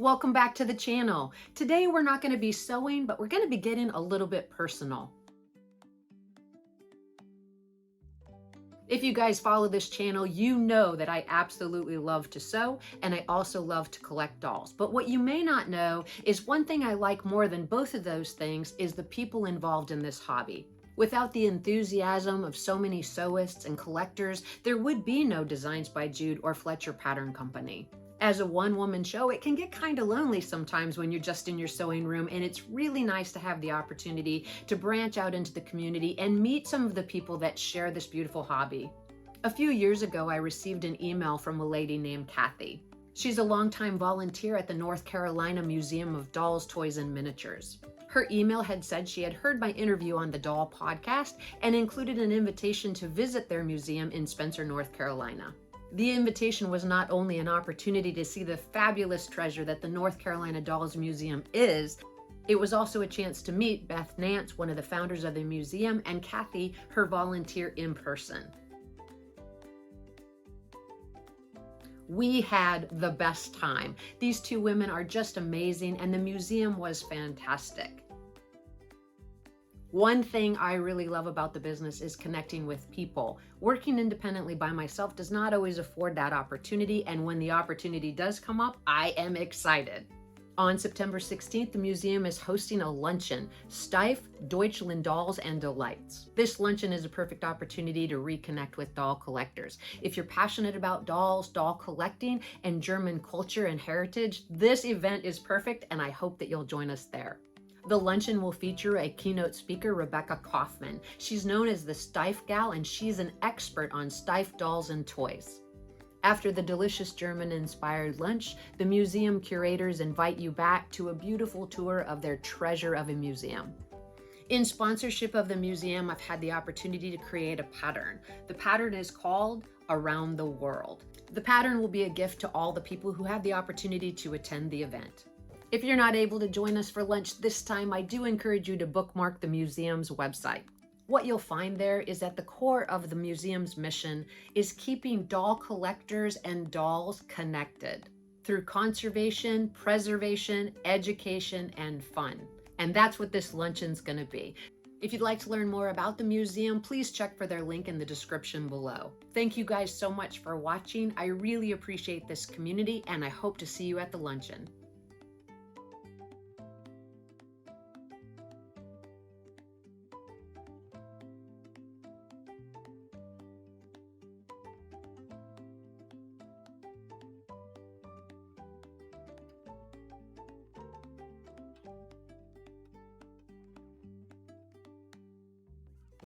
Welcome back to the channel. Today we're not going to be sewing, but we're going to be getting a little bit personal. If you guys follow this channel, you know that I absolutely love to sew and I also love to collect dolls. But what you may not know is one thing I like more than both of those things is the people involved in this hobby. Without the enthusiasm of so many sewists and collectors, there would be no Designs by Jude or Fletcher Pattern Company. As a one-woman show, it can get kind of lonely sometimes when you're just in your sewing room, and it's really nice to have the opportunity to branch out into the community and meet some of the people that share this beautiful hobby. A few years ago, I received an email from a lady named Kathy. She's a longtime volunteer at the North Carolina Museum of Dolls, Toys, and Miniatures. Her email had said she had heard my interview on the Doll podcast and included an invitation to visit their museum in Spencer, North Carolina. The invitation was not only an opportunity to see the fabulous treasure that the North Carolina Dolls Museum is, it was also a chance to meet Beth Nance, one of the founders of the museum, and Kathy, her volunteer, in person. We had the best time. These two women are just amazing, and the museum was fantastic. One thing I really love about the business is connecting with people. Working independently by myself does not always afford that opportunity, and when the opportunity does come up, I am excited. On September 16th, the museum is hosting a luncheon, Steiff, Deutschland Dolls Delights. This luncheon is a perfect opportunity to reconnect with doll collectors. If you're passionate about dolls, doll collecting, and German culture and heritage, this event is perfect, and I hope that you'll join us there. The luncheon will feature a keynote speaker, Rebecca Kaufman. She's known as the Steiff Gal, and she's an expert on Steiff dolls and toys. After the delicious German-inspired lunch, the museum curators invite you back to a beautiful tour of their treasure of a museum. In sponsorship of the museum, I've had the opportunity to create a pattern. The pattern is called Around the World. The pattern will be a gift to all the people who have the opportunity to attend the event. If you're not able to join us for lunch this time, I do encourage you to bookmark the museum's website. What you'll find there is that the core of the museum's mission is keeping doll collectors and dolls connected through conservation, preservation, education, and fun. And that's what this luncheon's going to be. If you'd like to learn more about the museum, please check for their link in the description below. Thank you guys so much for watching. I really appreciate this community, and I hope to see you at the luncheon.